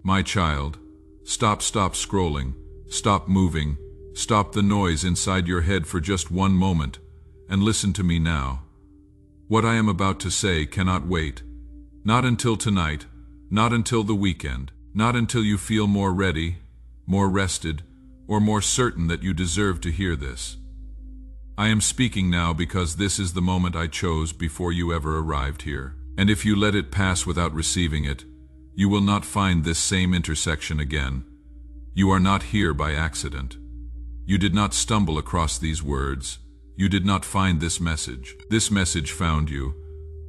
My child, stop scrolling, stop moving, stop the noise inside your head for just one moment, and listen to me now. What I am about to say cannot wait. Not until tonight, not until the weekend, not until you feel more ready, more rested, or more certain that you deserve to hear this. I am speaking now because this is the moment I chose before you ever arrived here. And if you let it pass without receiving it, you will not find this same intersection again. You are not here by accident. You did not stumble across these words. You did not find this message. This message found you.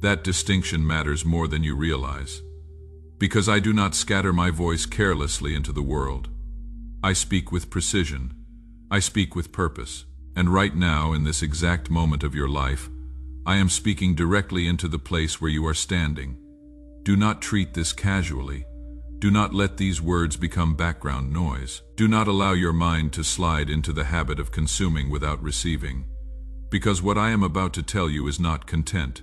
That distinction matters more than you realize. Because I do not scatter my voice carelessly into the world. I speak with precision. I speak with purpose. And right now, in this exact moment of your life, I am speaking directly into the place where you are standing. Do not treat this casually. Do not let these words become background noise. Do not allow your mind to slide into the habit of consuming without receiving. Because what I am about to tell you is not content.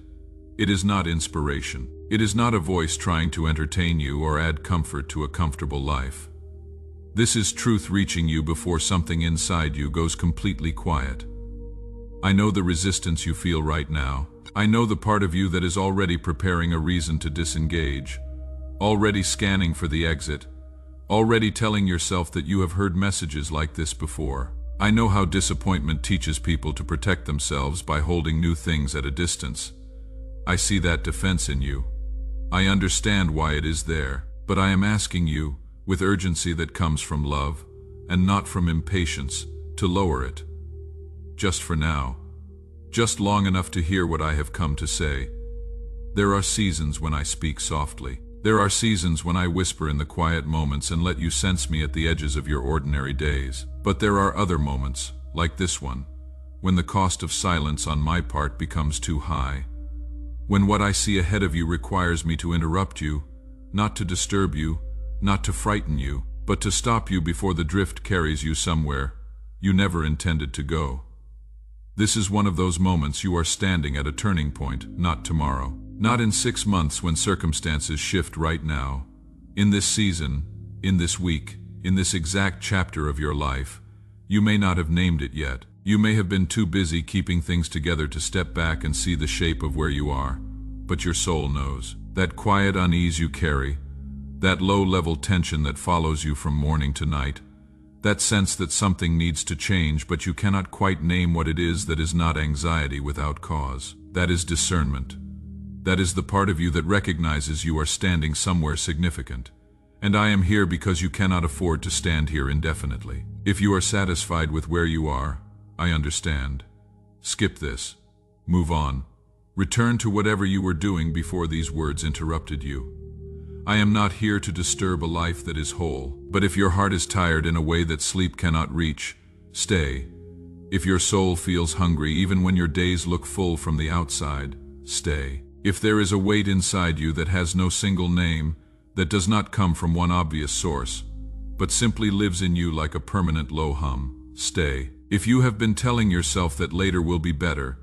It is not inspiration. It is not a voice trying to entertain you or add comfort to a comfortable life. This is truth reaching you before something inside you goes completely quiet. I know the resistance you feel right now. I know the part of you that is already preparing a reason to disengage, already scanning for the exit, already telling yourself that you have heard messages like this before. I know how disappointment teaches people to protect themselves by holding new things at a distance. I see that defense in you. I understand why it is there, but I am asking you, with urgency that comes from love, and not from impatience, to lower it. Just for now. Just long enough to hear what I have come to say. There are seasons when I speak softly. There are seasons when I whisper in the quiet moments and let you sense me at the edges of your ordinary days. But there are other moments, like this one, when the cost of silence on my part becomes too high. When what I see ahead of you requires me to interrupt you, not to disturb you, not to frighten you, but to stop you before the drift carries you somewhere you never intended to go. This is one of those moments you are standing at a turning point, not tomorrow. Not in 6 months when circumstances shift right now. In this season, in this week, in this exact chapter of your life. You may not have named it yet. You may have been too busy keeping things together to step back and see the shape of where you are. But your soul knows. That quiet unease you carry, that low-level tension that follows you from morning to night, that sense that something needs to change but you cannot quite name what it is, that is not anxiety without cause. That is discernment. That is the part of you that recognizes you are standing somewhere significant. And I am here because you cannot afford to stand here indefinitely. If you are satisfied with where you are, I understand. Skip this. Move on. Return to whatever you were doing before these words interrupted you. I am not here to disturb a life that is whole. But if your heart is tired in a way that sleep cannot reach, stay. If your soul feels hungry even when your days look full from the outside, stay. If there is a weight inside you that has no single name, that does not come from one obvious source, but simply lives in you like a permanent low hum, stay. If you have been telling yourself that later will be better,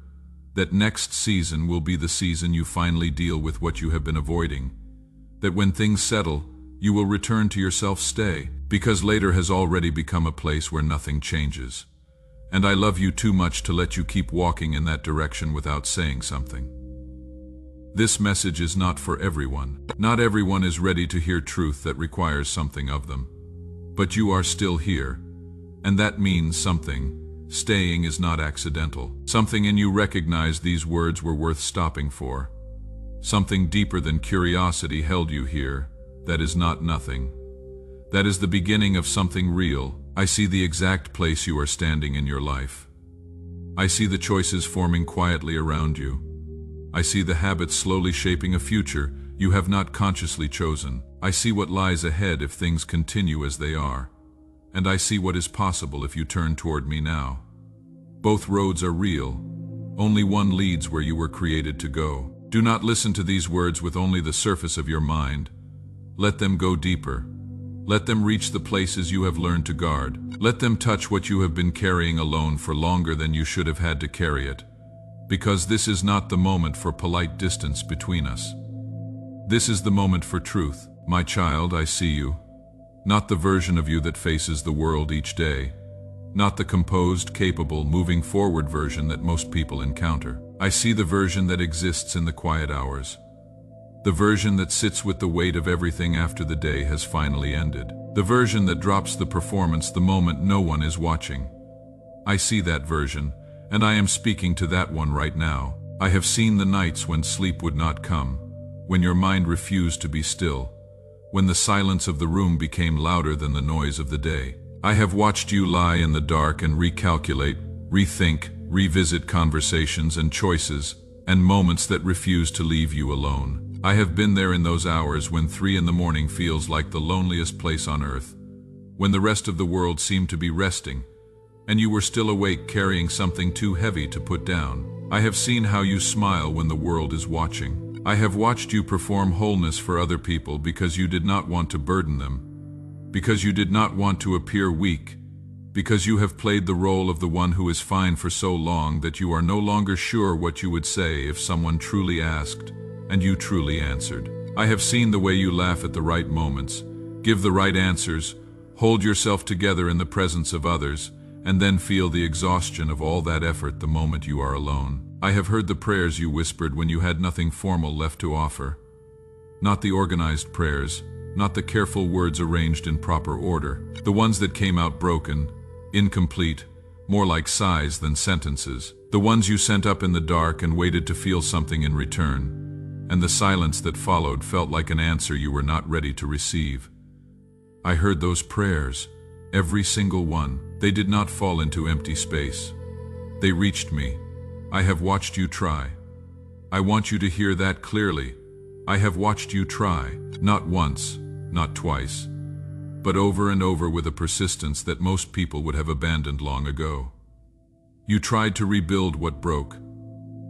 that next season will be the season you finally deal with what you have been avoiding, that when things settle, you will return to yourself, stay, because later has already become a place where nothing changes. And I love you too much to let you keep walking in that direction without saying something. This message is not for everyone. Not everyone is ready to hear truth that requires something of them. But you are still here, and that means something. Staying is not accidental. Something in you recognized these words were worth stopping for. Something deeper than curiosity held you here. That is not nothing. That is the beginning of something real. I see the exact place you are standing in your life. I see the choices forming quietly around you. I see the habits slowly shaping a future you have not consciously chosen. I see what lies ahead if things continue as they are. And I see what is possible if you turn toward me now. Both roads are real. Only one leads where you were created to go. Do not listen to these words with only the surface of your mind. Let them go deeper. Let them reach the places you have learned to guard. Let them touch what you have been carrying alone for longer than you should have had to carry it. Because this is not the moment for polite distance between us. This is the moment for truth. My child, I see you. Not the version of you that faces the world each day. Not the composed, capable, moving forward version that most people encounter. I see the version that exists in the quiet hours. The version that sits with the weight of everything after the day has finally ended. The version that drops the performance the moment no one is watching. I see that version, and I am speaking to that one right now. I have seen the nights when sleep would not come, when your mind refused to be still, when the silence of the room became louder than the noise of the day. I have watched you lie in the dark and recalculate, rethink, revisit conversations and choices, and moments that refuse to leave you alone. I have been there in those hours when 3 in the morning feels like the loneliest place on earth, when the rest of the world seemed to be resting, and you were still awake carrying something too heavy to put down. I have seen how you smile when the world is watching. I have watched you perform wholeness for other people because you did not want to burden them, because you did not want to appear weak, because you have played the role of the one who is fine for so long that you are no longer sure what you would say if someone truly asked, and you truly answered. I have seen the way you laugh at the right moments, give the right answers, hold yourself together in the presence of others, and then feel the exhaustion of all that effort the moment you are alone. I have heard the prayers you whispered when you had nothing formal left to offer. Not the organized prayers, not the careful words arranged in proper order, the ones that came out broken, incomplete, more like sighs than sentences, the ones you sent up in the dark and waited to feel something in return, and the silence that followed felt like an answer you were not ready to receive. I heard those prayers, every single one. They did not fall into empty space. They reached me. I have watched you try. I want you to hear that clearly. I have watched you try, not once, not twice, but over and over with a persistence that most people would have abandoned long ago. You tried to rebuild what broke.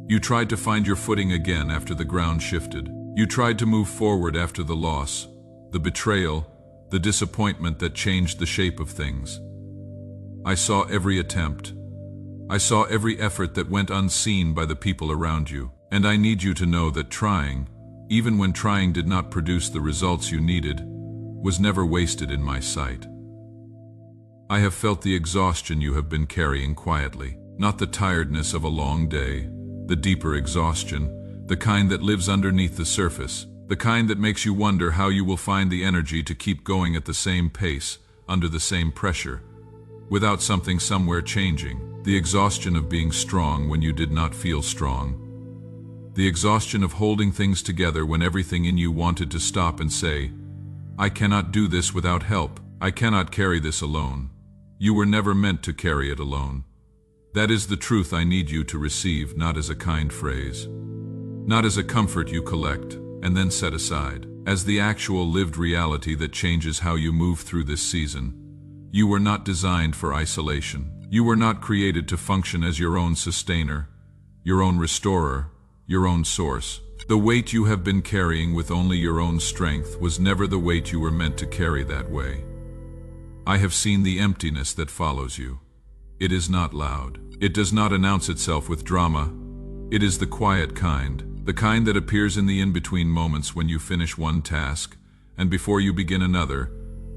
You tried to find your footing again after the ground shifted. You tried to move forward after the loss, the betrayal, the disappointment that changed the shape of things. I saw every attempt. I saw every effort that went unseen by the people around you. And I need you to know that trying, even when trying did not produce the results you needed, was never wasted in my sight. I have felt the exhaustion you have been carrying quietly, not the tiredness of a long day, the deeper exhaustion, the kind that lives underneath the surface, the kind that makes you wonder how you will find the energy to keep going at the same pace, under the same pressure, without something somewhere changing, the exhaustion of being strong when you did not feel strong, the exhaustion of holding things together when everything in you wanted to stop and say, I cannot do this without help, I cannot carry this alone. You were never meant to carry it alone. That is the truth I need you to receive, not as a kind phrase, not as a comfort you collect and then set aside, as the actual lived reality that changes how you move through this season. You were not designed for isolation. You were not created to function as your own sustainer, your own restorer, your own source. The weight you have been carrying with only your own strength was never the weight you were meant to carry that way. I have seen the emptiness that follows you. It is not loud. It does not announce itself with drama. It is the quiet kind, the kind that appears in the in-between moments when you finish one task and before you begin another,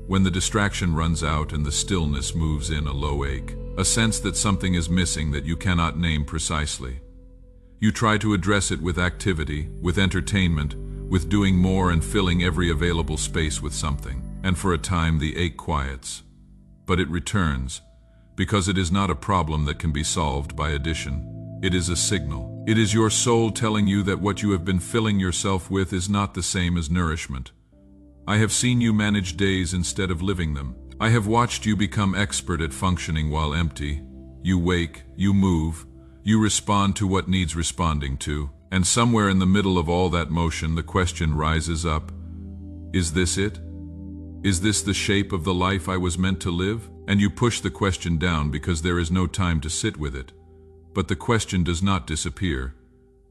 when the distraction runs out and the stillness moves in a low ache, a sense that something is missing that you cannot name precisely. You try to address it with activity, with entertainment, with doing more and filling every available space with something, and for a time the ache quiets. But it returns, because it is not a problem that can be solved by addition. It is a signal. It is your soul telling you that what you have been filling yourself with is not the same as nourishment. I have seen you manage days instead of living them. I have watched you become expert at functioning while empty. You wake, you move, you respond to what needs responding to, and somewhere in the middle of all that motion the question rises up, is this it? Is this the shape of the life I was meant to live? And you push the question down because there is no time to sit with it. But the question does not disappear.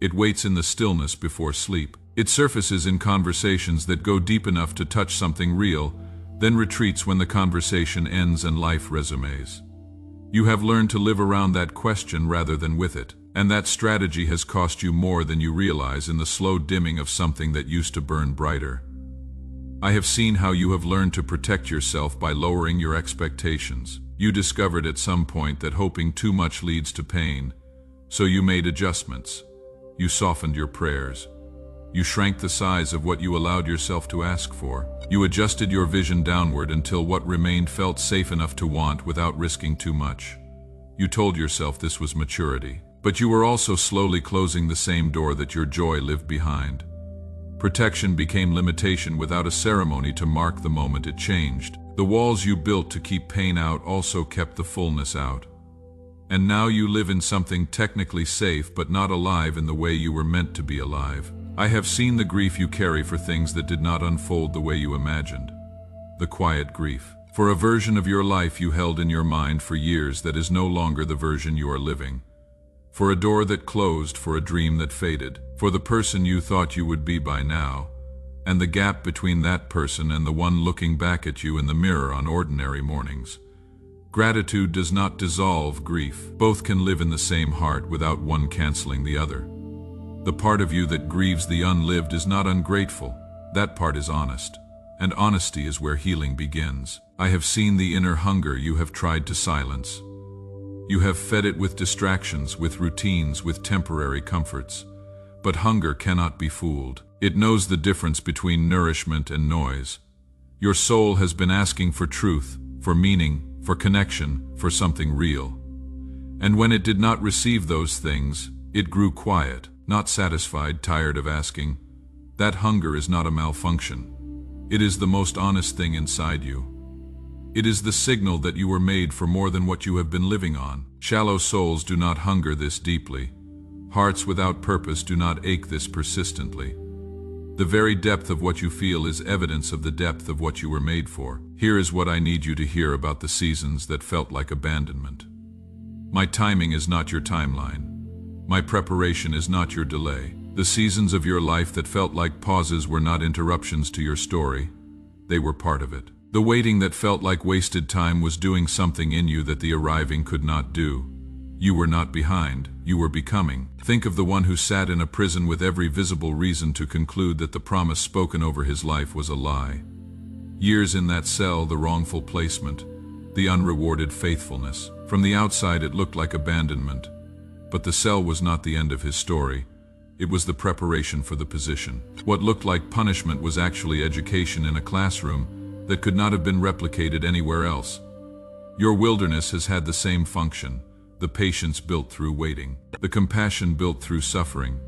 It waits in the stillness before sleep. It surfaces in conversations that go deep enough to touch something real, then retreats when the conversation ends and life resumes. You have learned to live around that question rather than with it, and that strategy has cost you more than you realize in the slow dimming of something that used to burn brighter. I have seen how you have learned to protect yourself by lowering your expectations. You discovered at some point that hoping too much leads to pain, so you made adjustments. You softened your prayers. You shrank the size of what you allowed yourself to ask for. You adjusted your vision downward until what remained felt safe enough to want without risking too much. You told yourself this was maturity, but you were also slowly closing the same door that your joy lived behind. Protection became limitation without a ceremony to mark the moment it changed. The walls you built to keep pain out also kept the fullness out. And now you live in something technically safe but not alive in the way you were meant to be alive. I have seen the grief you carry for things that did not unfold the way you imagined. The quiet grief. For a version of your life you held in your mind for years that is no longer the version you are living. For a door that closed, for a dream that faded, for the person you thought you would be by now, and the gap between that person and the one looking back at you in the mirror on ordinary mornings. Gratitude does not dissolve grief. Both can live in the same heart without one canceling the other. The part of you that grieves the unlived is not ungrateful. That part is honest. And honesty is where healing begins. I have seen the inner hunger you have tried to silence. You have fed it with distractions, with routines, with temporary comforts. But hunger cannot be fooled. It knows the difference between nourishment and noise. Your soul has been asking for truth, for meaning, for connection, for something real. And when it did not receive those things, it grew quiet, not satisfied, tired of asking. That hunger is not a malfunction. It is the most honest thing inside you. It is the signal that you were made for more than what you have been living on. Shallow souls do not hunger this deeply. Hearts without purpose do not ache this persistently. The very depth of what you feel is evidence of the depth of what you were made for. Here is what I need you to hear about the seasons that felt like abandonment. My timing is not your timeline. My preparation is not your delay. The seasons of your life that felt like pauses were not interruptions to your story. They were part of it. The waiting that felt like wasted time was doing something in you that the arriving could not do. You were not behind, you were becoming. Think of the one who sat in a prison with every visible reason to conclude that the promise spoken over his life was a lie. Years in that cell, the wrongful placement, the unrewarded faithfulness. From the outside it looked like abandonment, but the cell was not the end of his story. It was the preparation for the position. What looked like punishment was actually education in a classroom that could not have been replicated anywhere else. Your wilderness has had the same function, the patience built through waiting, the compassion built through suffering,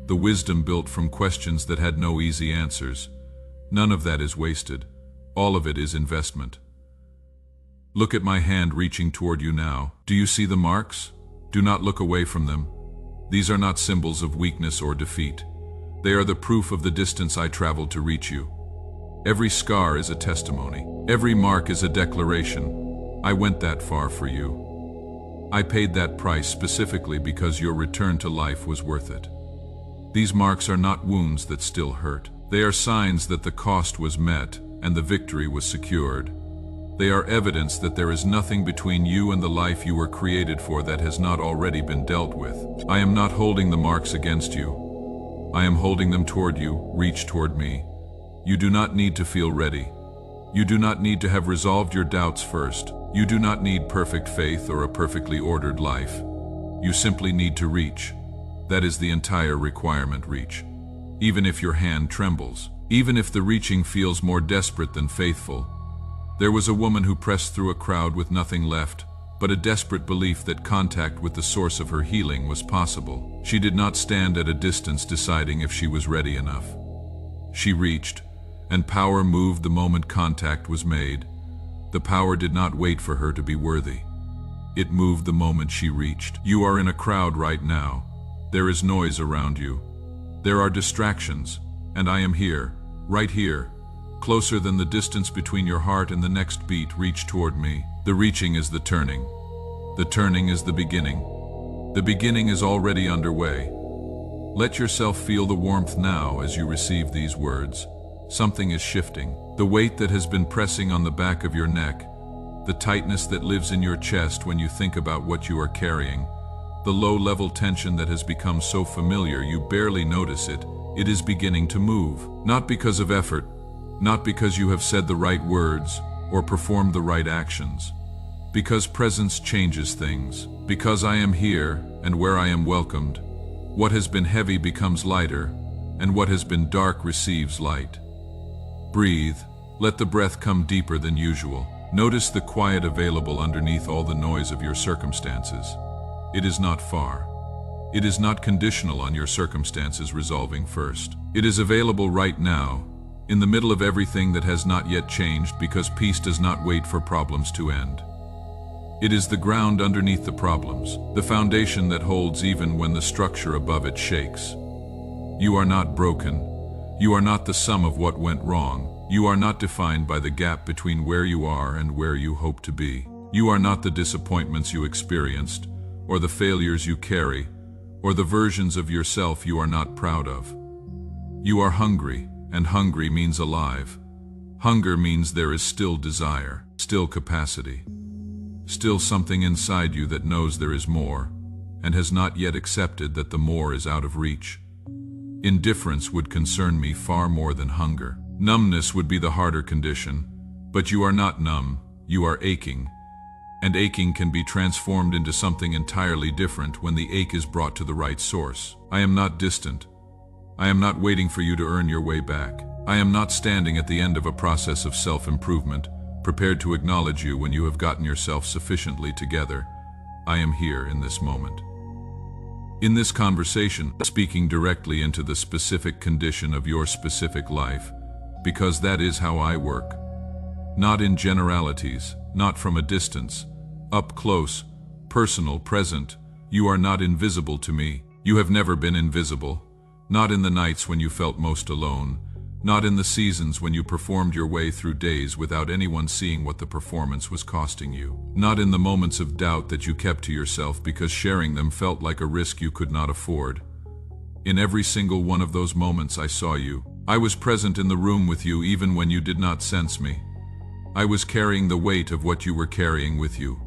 the wisdom built from questions that had no easy answers. None of that is wasted. All of it is investment. Look at my hand reaching toward you now. Do you see the marks? Do not look away from them. These are not symbols of weakness or defeat. They are the proof of the distance I traveled to reach you. Every scar is a testimony. Every mark is a declaration. I went that far for you. I paid that price specifically because your return to life was worth it. These marks are not wounds that still hurt. They are signs that the cost was met and the victory was secured. They are evidence that there is nothing between you and the life you were created for that has not already been dealt with. I am not holding the marks against you. I am holding them toward you. Reach toward me. You do not need to feel ready. You do not need to have resolved your doubts first. You do not need perfect faith or a perfectly ordered life. You simply need to reach. That is the entire requirement. Reach. Even if your hand trembles, even if the reaching feels more desperate than faithful. There was a woman who pressed through a crowd with nothing left, but a desperate belief that contact with the source of her healing was possible. She did not stand at a distance deciding if she was ready enough. She reached, and power moved the moment contact was made. The power did not wait for her to be worthy. It moved the moment she reached. You are in a crowd right now. There is noise around you. There are distractions, and I am here, right here, closer than the distance between your heart and the next beat. Reach toward me. The reaching is the turning. The turning is the beginning. The beginning is already underway. Let yourself feel the warmth now as you receive these words. Something is shifting. The weight that has been pressing on the back of your neck, the tightness that lives in your chest when you think about what you are carrying, the low-level tension that has become so familiar you barely notice it, it is beginning to move. Not because of effort, not because you have said the right words or performed the right actions, because presence changes things, because I am here and where I am welcomed, what has been heavy becomes lighter, and what has been dark receives light. Breathe, let the breath come deeper than usual. Notice the quiet available underneath all the noise of your circumstances. It is not far. It is not conditional on your circumstances resolving first. It is available right now, in the middle of everything that has not yet changed, because peace does not wait for problems to end. It is the ground underneath the problems, the foundation that holds even when the structure above it shakes. You are not broken. You are not the sum of what went wrong. You are not defined by the gap between where you are and where you hope to be. You are not the disappointments you experienced, or the failures you carry, or the versions of yourself you are not proud of. You are hungry, and hungry means alive. Hunger means there is still desire, still capacity, still something inside you that knows there is more, and has not yet accepted that the more is out of reach. Indifference would concern me far more than hunger. Numbness would be the harder condition, but you are not numb, you are aching, and aching can be transformed into something entirely different when the ache is brought to the right source. I am not distant. I am not waiting for you to earn your way back. I am not standing at the end of a process of self-improvement, prepared to acknowledge you when you have gotten yourself sufficiently together. I am here in this moment. In this conversation, speaking directly into the specific condition of your specific life, because that is how I work. Not in generalities, not from a distance, up close, personal, present. You are not invisible to me. You have never been invisible. Not in the nights when you felt most alone, not in the seasons when you performed your way through days without anyone seeing what the performance was costing you, not in the moments of doubt that you kept to yourself because sharing them felt like a risk you could not afford. In every single one of those moments I saw you. I was present in the room with you even when you did not sense me. I was carrying the weight of what you were carrying with you.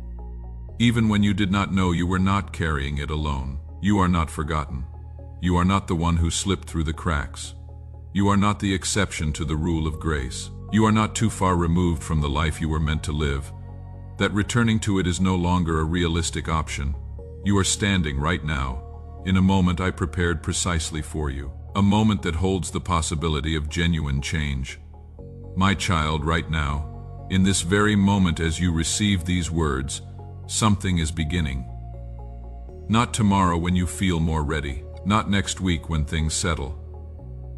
Even when you did not know you were not carrying it alone. You are not forgotten. You are not the one who slipped through the cracks. You are not the exception to the rule of grace. You are not too far removed from the life you were meant to live, that returning to it is no longer a realistic option. You are standing right now, in a moment I prepared precisely for you, a moment that holds the possibility of genuine change. My child, right now, in this very moment as you receive these words, something is beginning. Not tomorrow when you feel more ready, not next week when things settle.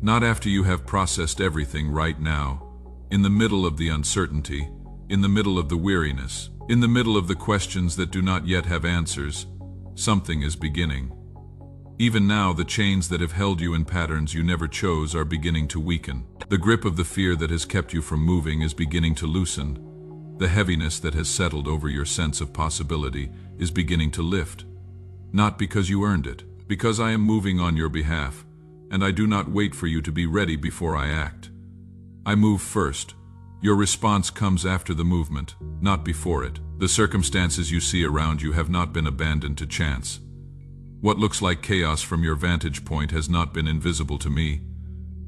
Not after you have processed everything. Right now, in the middle of the uncertainty, in the middle of the weariness, in the middle of the questions that do not yet have answers, something is beginning. Even now, the chains that have held you in patterns you never chose are beginning to weaken. The grip of the fear that has kept you from moving is beginning to loosen. The heaviness that has settled over your sense of possibility is beginning to lift. Not because you earned it, because I am moving on your behalf, and I do not wait for you to be ready before I act. I move first. Your response comes after the movement, not before it. The circumstances you see around you have not been abandoned to chance. What looks like chaos from your vantage point has not been invisible to me.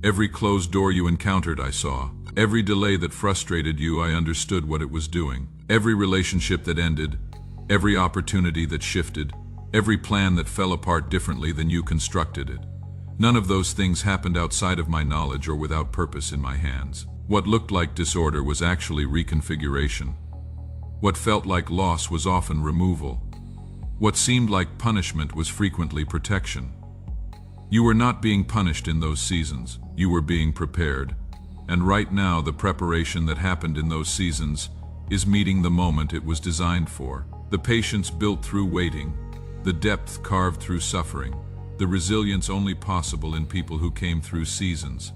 Every closed door you encountered I saw. Every delay that frustrated you I understood what it was doing. Every relationship that ended, every opportunity that shifted, every plan that fell apart differently than you constructed it. None of those things happened outside of my knowledge or without purpose in my hands. What looked like disorder was actually reconfiguration. What felt like loss was often removal. What seemed like punishment was frequently protection. You were not being punished in those seasons. You were being prepared. And right now, the preparation that happened in those seasons is meeting the moment it was designed for. The patience built through waiting, the depth carved through suffering, the resilience only possible in people who came through seasons.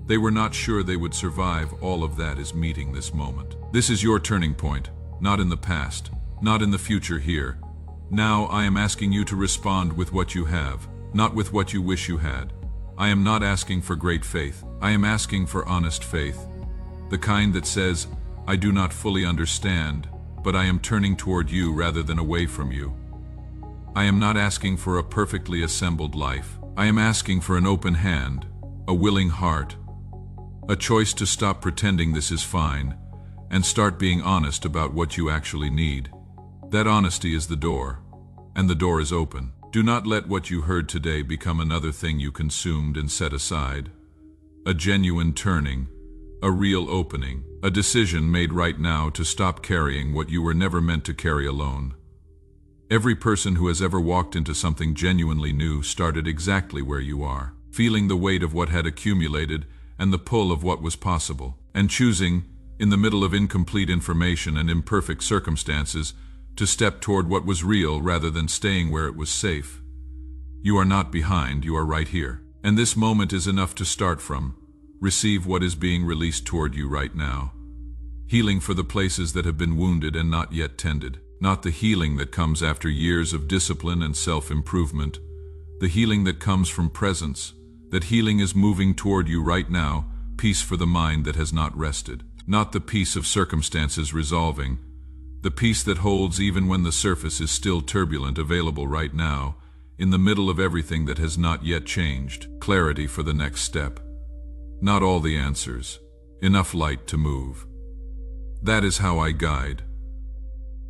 They were not sure they would survive. All of that is meeting this moment. This is your turning point, not in the past, not in the future. Here. Now I am asking you to respond with what you have, not with what you wish you had. I am not asking for great faith. I am asking for honest faith. The kind that says, I do not fully understand, but I am turning toward you rather than away from you. I am not asking for a perfectly assembled life. I am asking for an open hand, a willing heart, A choice to stop pretending this is fine and start being honest about what you actually need. That honesty is the door, and the door is open. Do not let what you heard today become another thing you consumed and set aside. A genuine turning, a real opening, a decision made right now to stop carrying what you were never meant to carry alone. Every person who has ever walked into something genuinely new started exactly where you are, feeling the weight of what had accumulated and the pull of what was possible, and choosing, in the middle of incomplete information and imperfect circumstances, to step toward what was real rather than staying where it was safe. You are not behind, you are right here. And this moment is enough to start from. Receive what is being released toward you right now. Healing for the places that have been wounded and not yet tended. Not the healing that comes after years of discipline and self-improvement. The healing that comes from presence. That healing is moving toward you right now, peace for the mind that has not rested. Not the peace of circumstances resolving. The peace that holds even when the surface is still turbulent, available right now, in the middle of everything that has not yet changed. Clarity for the next step. Not all the answers. Enough light to move. That is how I guide.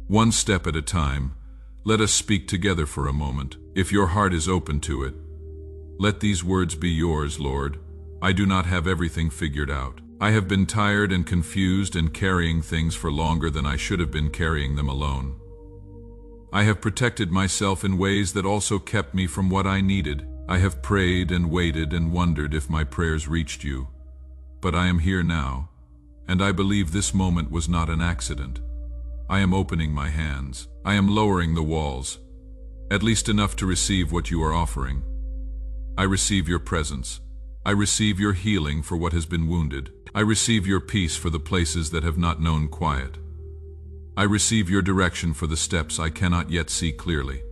One step at a time, let us speak together for a moment. If your heart is open to it, let these words be yours, Lord. I do not have everything figured out. I have been tired and confused and carrying things for longer than I should have been carrying them alone. I have protected myself in ways that also kept me from what I needed. I have prayed and waited and wondered if my prayers reached you. But I am here now, and I believe this moment was not an accident. I am opening my hands. I am lowering the walls, at least enough to receive what you are offering. I receive your presence. I receive your healing for what has been wounded. I receive your peace for the places that have not known quiet. I receive your direction for the steps I cannot yet see clearly.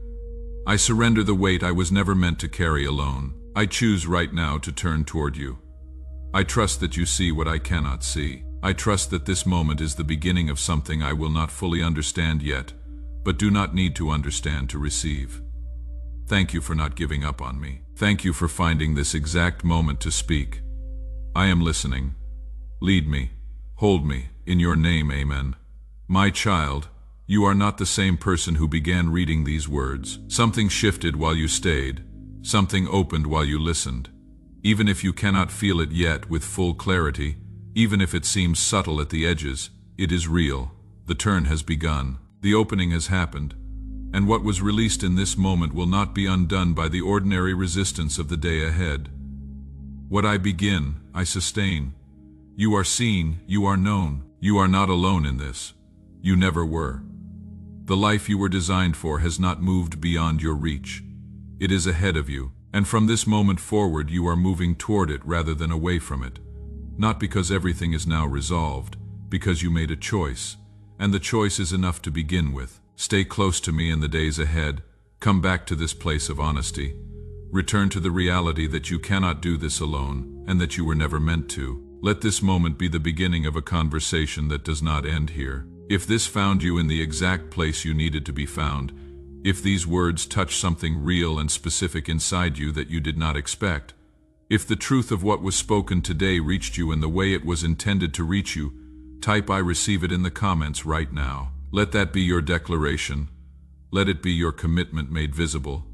I surrender the weight I was never meant to carry alone. I choose right now to turn toward you. I trust that you see what I cannot see. I trust that this moment is the beginning of something I will not fully understand yet, but do not need to understand to receive. Thank you for not giving up on me. Thank you for finding this exact moment to speak. I am listening. Lead me, hold me, in your name, amen. My child, you are not the same person who began reading these words. Something shifted while you stayed. Something opened while you listened. Even if you cannot feel it yet with full clarity, even if it seems subtle at the edges, it is real. The turn has begun. The opening has happened. And what was released in this moment will not be undone by the ordinary resistance of the day ahead. What I begin, I sustain. You are seen, you are known. You are not alone in this. You never were. The life you were designed for has not moved beyond your reach. It is ahead of you, and from this moment forward you are moving toward it rather than away from it. Not because everything is now resolved, because you made a choice, and the choice is enough to begin with. Stay close to me in the days ahead. Come back to this place of honesty. Return to the reality that you cannot do this alone, and that you were never meant to. Let this moment be the beginning of a conversation that does not end here. If this found you in the exact place you needed to be found, if these words touch something real and specific inside you that you did not expect, if the truth of what was spoken today reached you in the way it was intended to reach you, type "I receive it" in the comments right now. Let that be your declaration. Let it be your commitment made visible.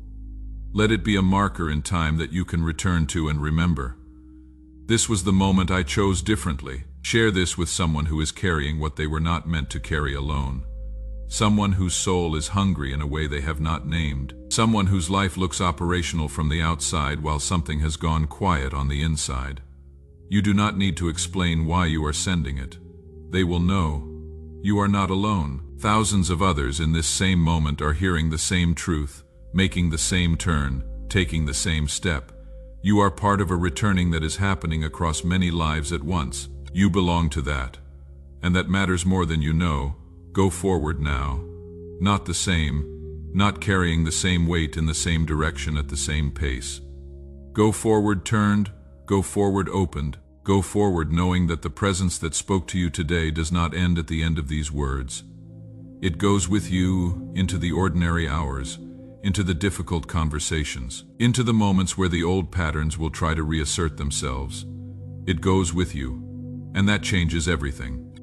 Let it be a marker in time that you can return to and remember. This was the moment I chose differently. Share this with someone who is carrying what they were not meant to carry alone. Someone whose soul is hungry in a way they have not named. Someone whose life looks operational from the outside while something has gone quiet on the inside. You do not need to explain why you are sending it. They will know. You are not alone. Thousands of others in this same moment are hearing the same truth, making the same turn, taking the same step. You are part of a returning that is happening across many lives at once. You belong to that. And that matters more than you know. Go forward now. Not the same, not carrying the same weight in the same direction at the same pace. Go forward turned, go forward opened, go forward knowing that the presence that spoke to you today does not end at the end of these words. It goes with you into the ordinary hours, into the difficult conversations, into the moments where the old patterns will try to reassert themselves. It goes with you. and that changes everything.